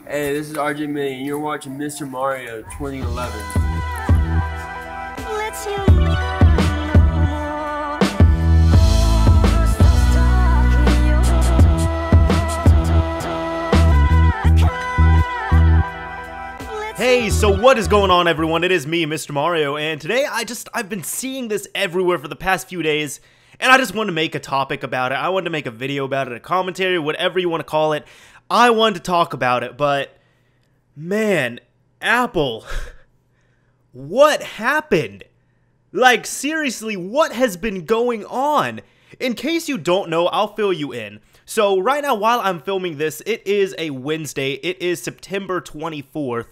Hey, this is RJ May, and you're watching Mr. Mario 2011. Let's hear more. Hey, so what is going on, everyone? It is me, Mr. Mario, and today I've been seeing this everywhere for the past few days, and I just wanted to make a topic about it. I wanted to make a video about it, a commentary, whatever you want to call it. I wanted to talk about it, but man, Apple, what happened? Like, seriously, what has been going on? In case you don't know, I'll fill you in. So right now, while I'm filming this, it is a Wednesday. It is September 24th.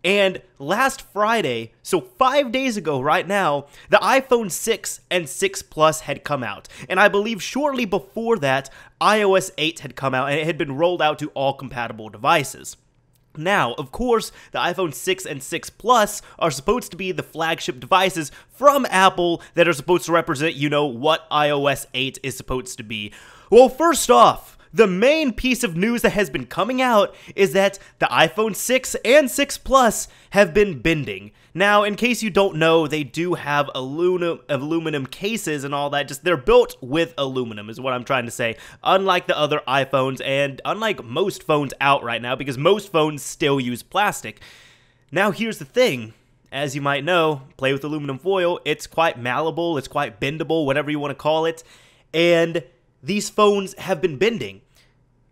And last Friday, so 5 days ago right now, the iPhone 6 and 6 Plus had come out. And I believe shortly before that, iOS 8 had come out and it had been rolled out to all compatible devices. Now, of course, the iPhone 6 and 6 Plus are supposed to be the flagship devices from Apple that are supposed to represent, you know, what iOS 8 is supposed to be. Well, first off, the main piece of news that has been coming out is that the iPhone 6 and 6 Plus have been bending. Now, in case you don't know, they do have aluminum cases and all that. Just they're built with aluminum is what I'm trying to say. Unlike the other iPhones and unlike most phones out right now, because most phones still use plastic. Now, here's the thing. As you might know, play with aluminum foil. It's quite malleable. It's quite bendable, whatever you want to call it. And these phones have been bending.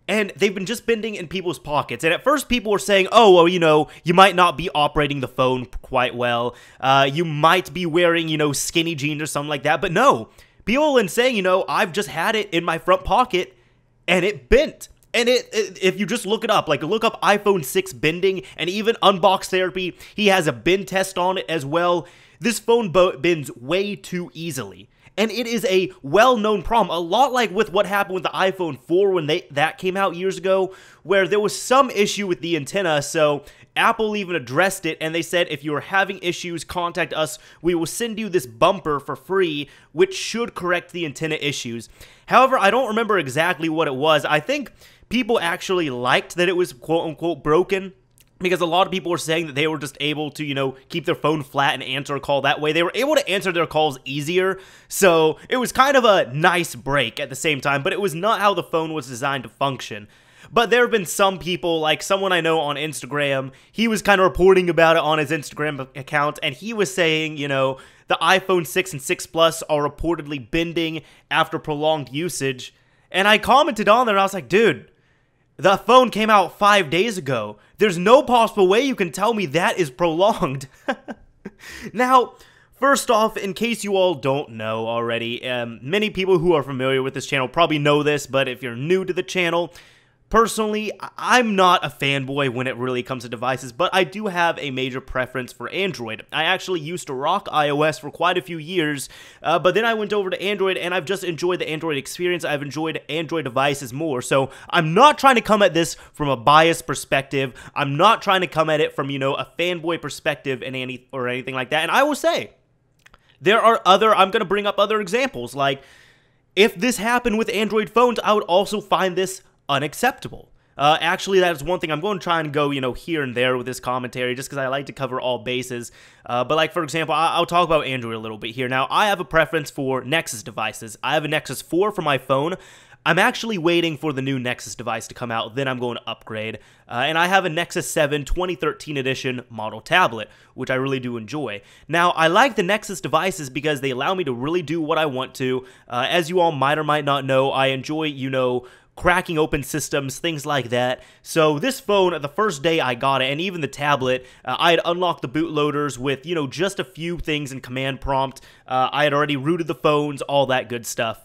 And they've been just bending in people's pockets. And at first people were saying, oh, well, you know, you might not be operating the phone quite well. You might be wearing, you know, skinny jeans or something like that. But no, people have been saying, you know, I've just had it in my front pocket and it bent. And if you just look it up, like look up iPhone 6 bending and even Unbox Therapy, he has a bend test on it as well. This phone bends way too easily. And it is a well-known problem, a lot like with what happened with the iPhone 4 when that came out years ago, where there was some issue with the antenna, so Apple even addressed it, and they said, if you are having issues, contact us. We will send you this bumper for free, which should correct the antenna issues. However, I don't remember exactly what it was. I think people actually liked that it was quote-unquote broken, because a lot of people were saying that they were just able to, you know, keep their phone flat and answer a call that way. They were able to answer their calls easier, so it was kind of a nice break at the same time, but it was not how the phone was designed to function. But there have been some people, like someone I know on Instagram, he was kind of reporting about it on his Instagram account, and he was saying, you know, the iPhone 6 and 6 Plus are reportedly bending after prolonged usage, and I commented on there, and I was like, dude, the phone came out 5 days ago. There's no possible way you can tell me that is prolonged. Now, first off, in case you all don't know already, many people who are familiar with this channel probably know this, but if you're new to the channel, personally, I'm not a fanboy when it really comes to devices, but I do have a major preference for Android. I actually used to rock iOS for quite a few years, but then I went over to Android, and I've just enjoyed the Android experience. I've enjoyed Android devices more, so I'm not trying to come at this from a biased perspective. I'm not trying to come at it from, you know, a fanboy perspective and anything like that, and I will say, there are I'm going to bring up other examples, like, if this happened with Android phones, I would also find this unacceptable. Actually, that is one thing I'm going to try and go, you know, here and there with this commentary, just because I like to cover all bases. But like, for example, I'll talk about Android a little bit here. Now, I have a preference for Nexus devices. I have a Nexus 4 for my phone. I'm actually waiting for the new Nexus device to come out, then I'm going to upgrade. And I have a Nexus 7 2013 edition model tablet, which I really do enjoy. Now, I like the Nexus devices because they allow me to really do what I want to. As you all might or might not know, I enjoy, you know, cracking open systems, things like that. So this phone, the first day I got it, and even the tablet, I had unlocked the bootloaders with, you know, just a few things in command prompt. I had already rooted the phones, all that good stuff.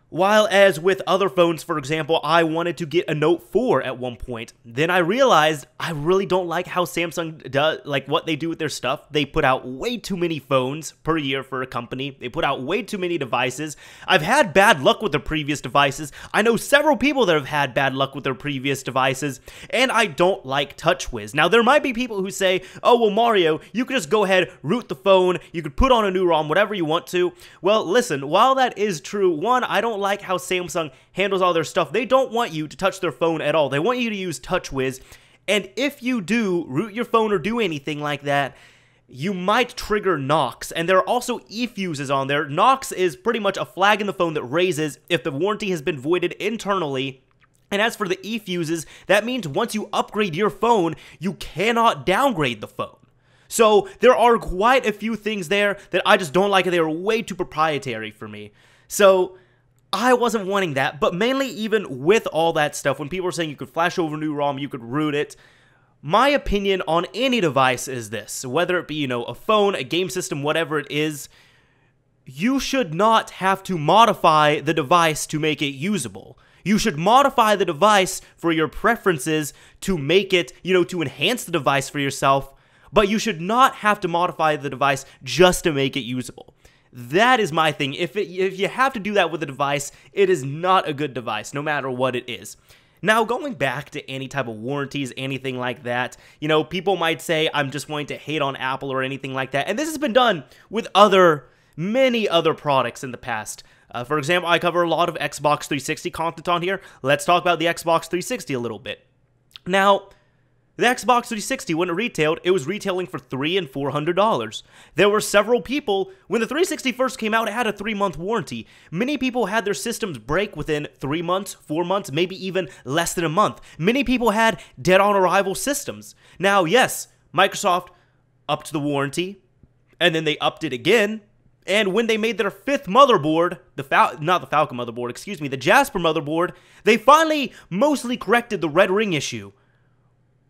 While as with other phones, for example, I wanted to get a Note 4 at one point. Then I realized I really don't like how Samsung does, like what they do with their stuff. They put out way too many phones per year for a company. They put out way too many devices. I've had bad luck with their previous devices. I know several people that have had bad luck with their previous devices, and I don't like TouchWiz. Now, there might be people who say, oh, well, Mario, you could just go ahead, root the phone, you could put on a new ROM, whatever you want to. Well, listen, while that is true, one, I don't like how Samsung handles all their stuff. They don't want you to touch their phone at all. They want you to use TouchWiz. And if you do root your phone or do anything like that, you might trigger knocks. And there are also e-fuses on there. Knocks is pretty much a flag in the phone that raises if the warranty has been voided internally. And as for the e-fuses, that means once you upgrade your phone, you cannot downgrade the phone. So there are quite a few things there that I just don't like. They are way too proprietary for me. So I wasn't wanting that, but mainly even with all that stuff, when people are saying you could flash over new ROM, you could root it, my opinion on any device is this, whether it be, a phone, a game system, whatever it is, you should not have to modify the device to make it usable. You should modify the device for your preferences to make it, to enhance the device for yourself, but you should not have to modify the device just to make it usable. That is my thing. If you have to do that with a device, it is not a good device, no matter what it is. Now, going back to any type of warranties, anything like that, people might say I'm just wanting to hate on Apple or anything like that, and this has been done with many other products in the past. For example, I cover a lot of Xbox 360 content on here. Let's talk about the Xbox 360 a little bit. Now, the Xbox 360, when it retailed, it was retailing for $300 and $400. There were several people, when the 360 first came out, it had a 3-month warranty. Many people had their systems break within 3 months, 4 months, maybe even less than a month. Many people had dead-on-arrival systems. Now, yes, Microsoft upped the warranty, and then they upped it again, and when they made their 5th motherboard, the Jasper motherboard, they finally mostly corrected the red ring issue.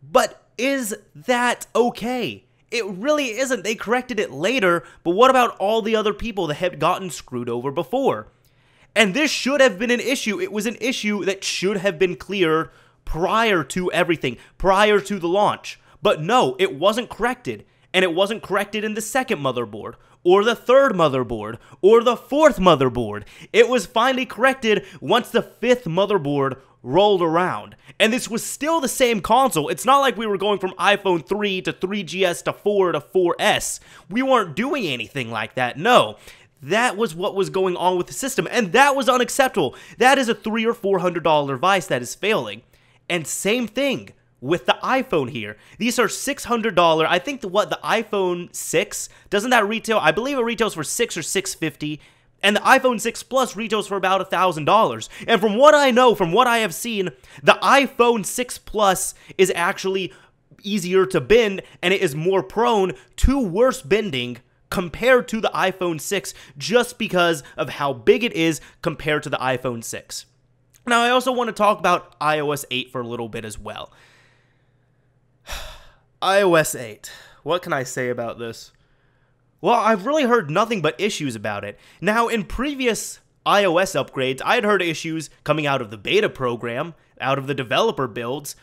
But is that okay? It really isn't. They corrected it later, but what about all the other people that had gotten screwed over before? And this should have been an issue. It was an issue that should have been cleared prior to everything, prior to the launch. But no, it wasn't corrected. And it wasn't corrected in the 2nd motherboard, or the 3rd motherboard, or the 4th motherboard. It was finally corrected once the 5th motherboard rolled around. And this was still the same console. It's not like we were going from iPhone 3 to 3GS to 4 to 4S. We weren't doing anything like that, no. That was what was going on with the system, and that was unacceptable. That is a $300 or $400 device that is failing. And same thing with the iPhone here. These are $600. I think the iPhone 6, doesn't that retail? I believe it retails for $600 or $650. And the iPhone 6 Plus retails for about $1,000. And from what I know, from what I have seen, the iPhone 6 Plus is actually easier to bend, and it is more prone to worse bending compared to the iPhone 6, just because of how big it is compared to the iPhone 6. Now, I also want to talk about iOS 8 for a little bit as well. iOS 8. What can I say about this? Well, I've really heard nothing but issues about it. Now, in previous iOS upgrades, I had heard issues coming out of the beta program, out of the developer builds,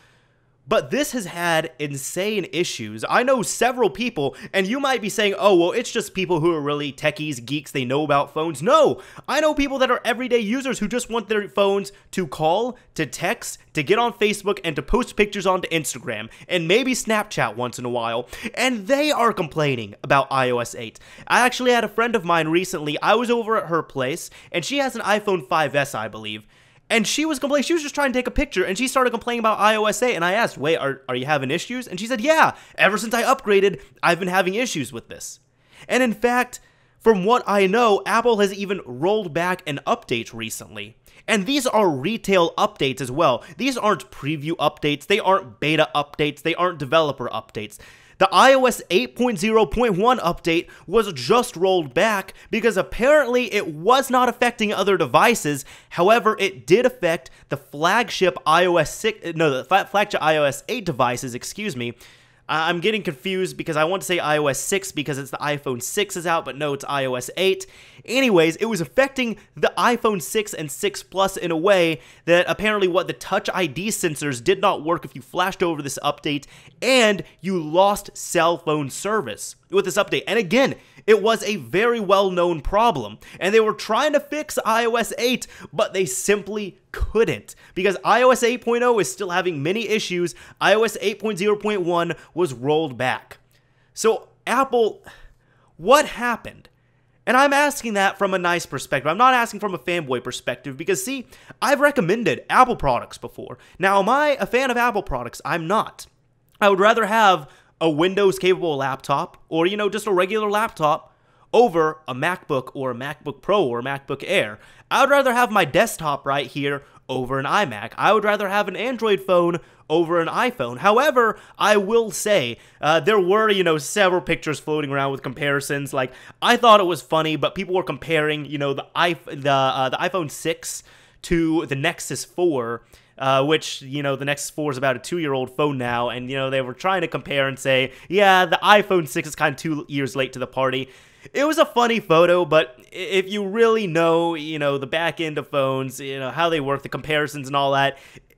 but this has had insane issues. I know several people, and you might be saying, oh, well, it's just people who are really techies, geeks, they know about phones. No, I know people that are everyday users who just want their phones to call, to text, to get on Facebook, and to post pictures onto Instagram, and maybe Snapchat once in a while, and they are complaining about iOS 8. I actually had a friend of mine recently, I was over at her place, and she has an iPhone 5S, I believe. And she was complaining, she was just trying to take a picture, and she started complaining about iOS 8, and I asked, wait, are you having issues? And she said, yeah, ever since I upgraded, I've been having issues with this. And in fact, from what I know, Apple has even rolled back an update recently. And these are retail updates as well. These aren't preview updates, they aren't beta updates, they aren't developer updates. The iOS 8.0.1 update was just rolled back because apparently it was not affecting other devices. However, it did affect the flagship iOS 8 devices, excuse me. I'm getting confused because I want to say iOS 6 because it's the iPhone 6 is out, but no, it's iOS 8. Anyways, it was affecting the iPhone 6 and 6 Plus in a way that apparently the Touch ID sensors did not work if you flashed over this update, and you lost cell phone service with this update. And again, it was a very well-known problem, and they were trying to fix iOS 8, but they simply couldn't, because iOS 8.0 is still having many issues. iOS 8.0.1 was rolled back. So Apple, what happened? And I'm asking that from a nice perspective. I'm not asking from a fanboy perspective, because see, I've recommended Apple products before. Now, am I a fan of Apple products? I'm not. I would rather have a Windows-capable laptop or, you know, just a regular laptop over a MacBook or a MacBook Pro or a MacBook Air. I would rather have my desktop right here over an iMac. I would rather have an Android phone over an iPhone. However, I will say, there were, you know, several pictures floating around with comparisons. Like, I thought it was funny, but people were comparing, you know, the iPhone 6 to the Nexus 4, which, you know, the Nexus 4 is about a 2-year-old phone now, and, you know, they were trying to compare and say, yeah, the iPhone 6 is kind of 2 years late to the party. It was a funny photo, but if you really know, you know, the back end of phones, you know, how they work, the comparisons and all that,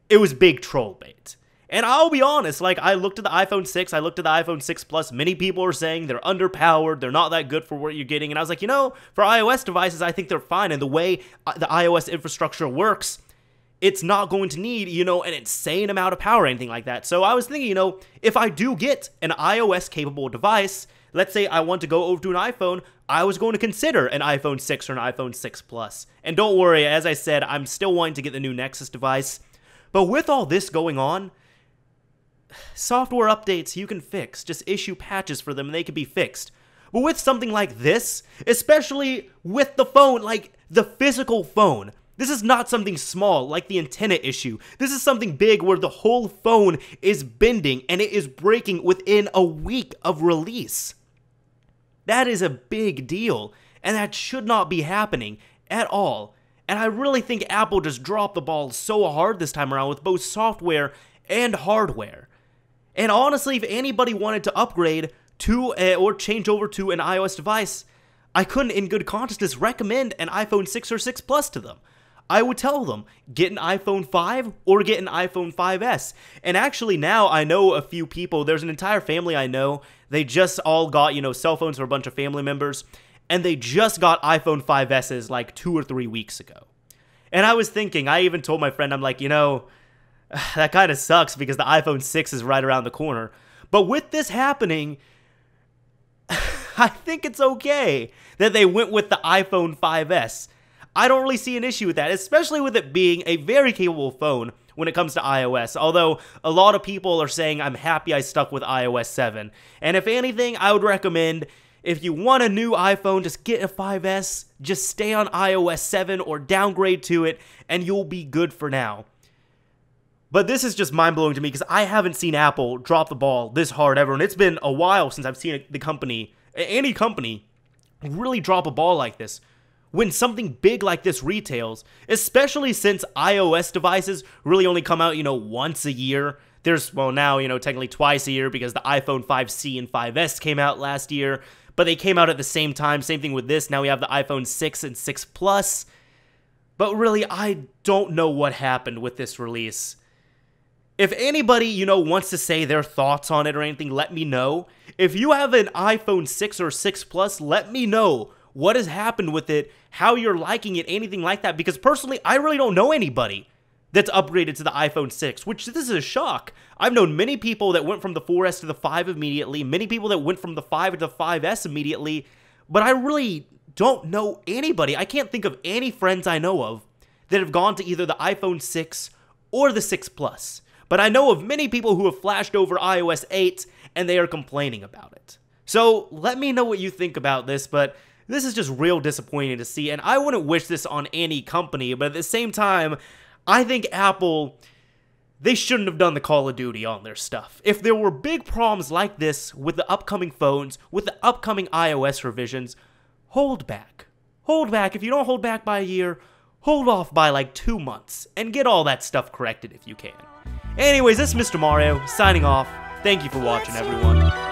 it was big troll bait. And I'll be honest, like, I looked at the iPhone 6, I looked at the iPhone 6 Plus, many people are saying they're underpowered, they're not that good for what you're getting, and I was like, you know, for iOS devices, I think they're fine, and the way the iOS infrastructure works, it's not going to need, you know, an insane amount of power or anything like that. So I was thinking, you know, if I do get an iOS-capable device, let's say I want to go over to an iPhone, I was going to consider an iPhone 6 or an iPhone 6 Plus. And don't worry, as I said, I'm still wanting to get the new Nexus device. But with all this going on, software updates you can fix. Just issue patches for them and they can be fixed. But with something like this, especially with the phone, like the physical phone, this is not something small like the antenna issue. This is something big where the whole phone is bending and it is breaking within a week of release. That is a big deal, and that should not be happening at all. And I really think Apple just dropped the ball so hard this time around with both software and hardware. And honestly, if anybody wanted to upgrade to or change over to an iOS device, I couldn't in good conscience recommend an iPhone 6 or 6 Plus to them. I would tell them, get an iPhone 5 or get an iPhone 5S. And actually now I know a few people, there's an entire family I know, they just all got, you know, cell phones for a bunch of family members, and they just got iPhone 5S's like 2 or 3 weeks ago. And I was thinking, I even told my friend, I'm like, you know, that kind of sucks because the iPhone 6 is right around the corner. But with this happening, I think it's okay that they went with the iPhone 5S. I don't really see an issue with that, especially with it being a very capable phone when it comes to iOS, although a lot of people are saying I'm happy I stuck with iOS 7. And if anything, I would recommend, if you want a new iPhone, just get a 5S, just stay on iOS 7 or downgrade to it, and you'll be good for now. But this is just mind-blowing to me because I haven't seen Apple drop the ball this hard ever, and it's been a while since I've seen the company, any company, really drop a ball like this. When something big like this retails, especially since iOS devices really only come out, you know, once a year. There's, well, now, you know, technically twice a year because the iPhone 5C and 5S came out last year, but they came out at the same time. Same thing with this. Now we have the iPhone 6 and 6 Plus. But really, I don't know what happened with this release. If anybody, you know, wants to say their thoughts on it or anything, let me know. If you have an iPhone 6 or 6 Plus, let me know what has happened with it, how you're liking it, anything like that. Because personally, I really don't know anybody that's upgraded to the iPhone 6, which this is a shock. I've known many people that went from the 4S to the 5 immediately, many people that went from the 5 to the 5S immediately, but I really don't know anybody. I can't think of any friends I know of that have gone to either the iPhone 6 or the 6 Plus. But I know of many people who have flashed over iOS 8 and they are complaining about it. So let me know what you think about this, but this is just real disappointing to see, and I wouldn't wish this on any company, but at the same time, I think Apple, they shouldn't have done the Call of Duty on their stuff. If there were big problems like this with the upcoming phones, with the upcoming iOS revisions, hold back. Hold back. If you don't hold back by a year, hold off by like 2 months, and get all that stuff corrected if you can. Anyways, this is Mr. Mario, signing off. Thank you for watching, everyone.